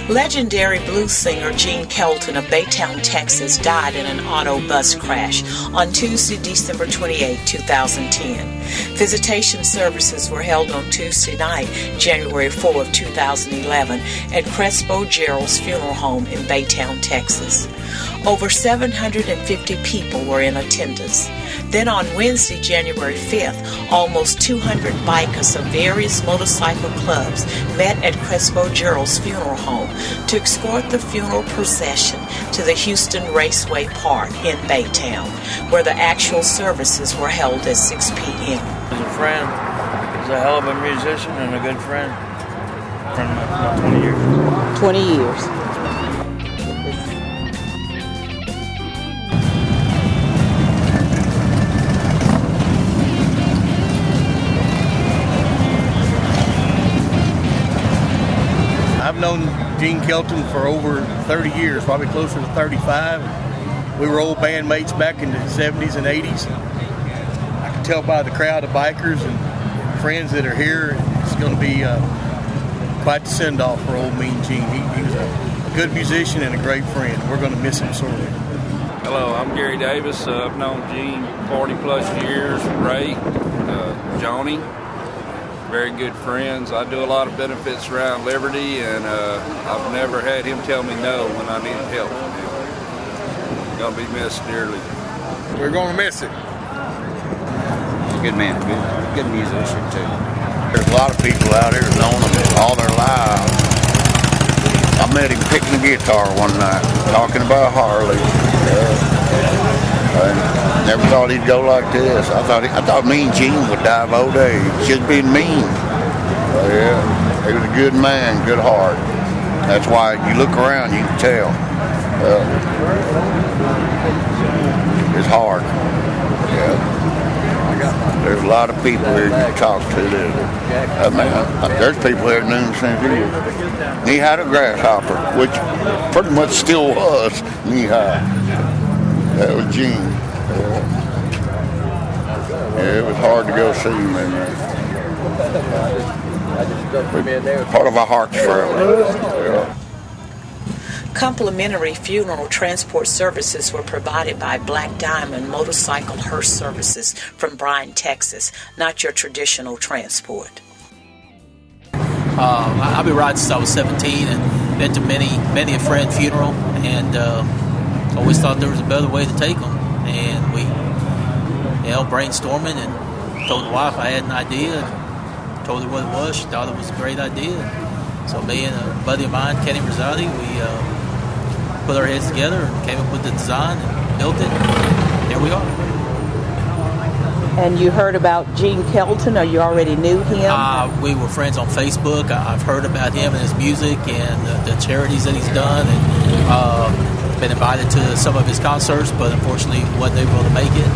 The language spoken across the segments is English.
Legendary blues singer Gene Kelton of Baytown, Texas, died in an auto bus crash on Tuesday, December 28, 2010. Visitation services were held on Tuesday night, January 4, 2011, at Crespo Gerald's funeral home in Baytown, Texas. Over 750 people were in attendance. Then on Wednesday, January 5th, almost 200 bikers of various motorcycle clubs met at Crespo Gerald's funeral home to escort the funeral procession to the Houston Raceway Park in Baytown, where the actual services were held at 6 p.m. He's a friend. He's a hell of a musician and a good friend. Friend of about 20 years. 20 years. I've known Gene Kelton for over 30 years, probably closer to 35. We were old bandmates back in the 70s and 80s. I can tell by the crowd of bikers and friends that are here, it's going to be quite the send-off for old Mean Gene. He was a good musician and a great friend. We're going to miss him sorely. Hello, I'm Gary Davis. I've known Gene 40 plus years. Ray, Johnny. Very good friends. I do a lot of benefits around Liberty, and I've never had him tell me no when I needed help from him. Gonna be missed dearly. We're gonna miss it. He's a good man, good musician too. There's a lot of people out here known him all their lives. I met him picking a guitar one night, talking about Harley. I never thought he'd go like this. I thought Mean Gene would die of old age, just being mean. Yeah, he was a good man, good heart. That's why you look around, you can tell. It's hard. Yeah. There's a lot of people here you can talk to. There's people here that knew him since he was knee-high to grasshopper, which pretty much still was knee-high. That was Gene. Yeah, it was hard to go see him in there. Part of our hearts forever. Yeah. Complimentary funeral transport services were provided by Black Diamond Motorcycle Hearse Services from Bryan, Texas, not your traditional transport. I've been riding since I was 17 and been to many a friend funeral, and always thought there was a better way to take them. And we, brainstorming, and told the wife I had an idea, and told her what it was. She thought it was a great idea. So me and a buddy of mine, Kenny Rosati, we put our heads together and came up with the design and built it. And here we are. And you heard about Gene Kelton, or you already knew him? We were friends on Facebook. I've heard about him and his music and the charities that he's done, and been invited to some of his concerts, but unfortunately wasn't able to make it.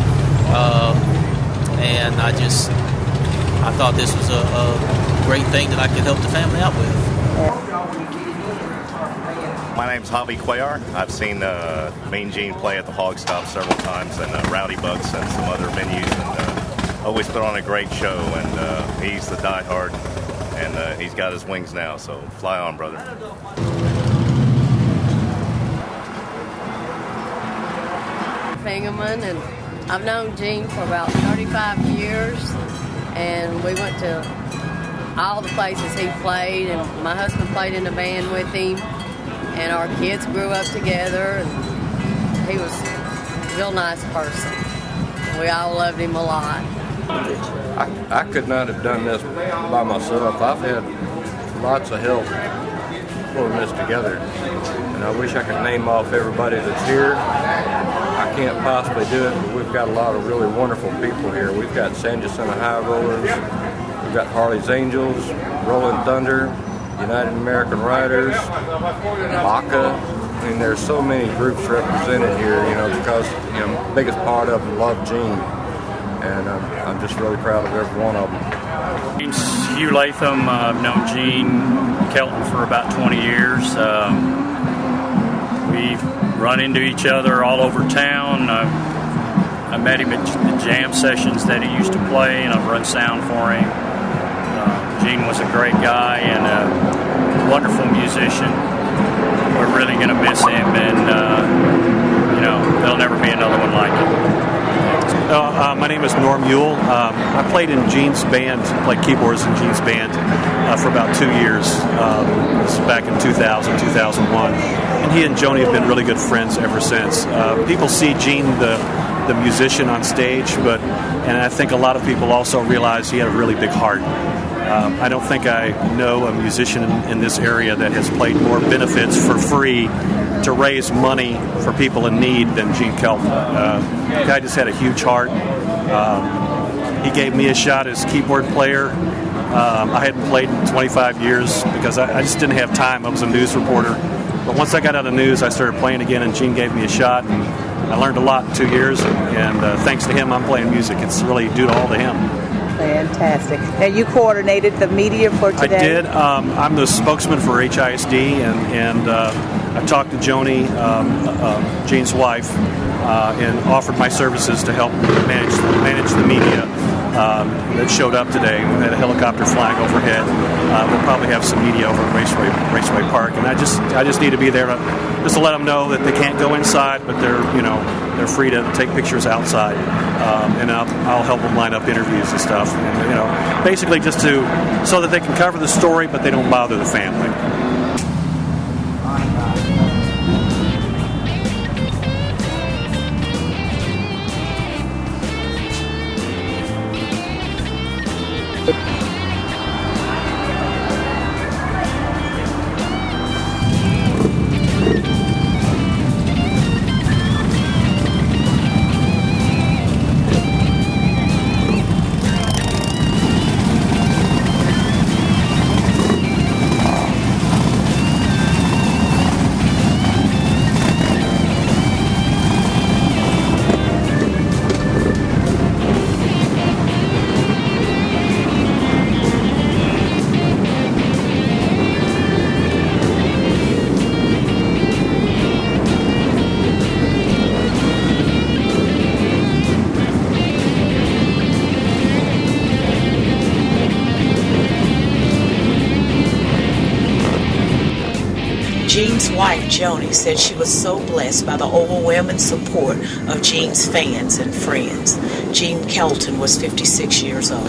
And I thought this was a great thing that I could help the family out with. My name's Javi Cuellar. I've seen Mean Gene play at the Hog Stop several times, and Rowdy Bucks and some other venues, and always put on a great show. And he's the diehard, and he's got his wings now. So fly on, brother. Fingerman, and I've known Gene for about 35 years, and we went to all the places he played, and my husband played in the band with him, and our kids grew up together, and he was a real nice person. We all loved him a lot. I could not have done this by myself. I've had lots of help pulling this together, and I wish I could name off everybody that's here. I can't possibly do it, but we've got a lot of really wonderful people here. We've got San Jacinto High Rollers, we've got Harley's Angels, Rolling Thunder, United American Riders, Baca. I mean, there's so many groups represented here, because, the biggest part of them love Gene, and I'm just really proud of every one of them. Name's Hugh Latham. I've known Gene Kelton for about 20 years. We've run into each other all over town. I met him at the jam sessions that he used to play, and I've run sound for him. Gene was a great guy and a wonderful musician. Norm Ewell. I played in Gene's band, played keyboards in Gene's band for about 2 years. This was back in 2000, 2001. And he and Joni have been really good friends ever since. People see Gene, the musician on stage, and I think a lot of people also realize he had a really big heart. I don't think I know a musician in this area that has played more benefits for free to raise money for people in need than Gene Kelton. The guy just had a huge heart. He gave me a shot as keyboard player. I hadn't played in 25 years because I just didn't have time. I was a news reporter. But once I got out of news, I started playing again, and Gene gave me a shot. And I learned a lot in 2 years, and thanks to him, I'm playing music. It's really due to all to him. Fantastic. Now, you coordinated the media for today? I did. I'm the spokesman for HISD, and I talked to Joni, Gene's wife, and offered my services to help manage the media that showed up today. We had a helicopter flying overhead. We'll probably have some media over at Raceway Park, and I just need to be there to let them know that they can't go inside, but they're free to take pictures outside, and I'll help them line up interviews and stuff. And, basically just so that they can cover the story, but they don't bother the family. Gene's wife, Joni, said she was so blessed by the overwhelming support of Gene's fans and friends. Gene Kelton was 56 years old.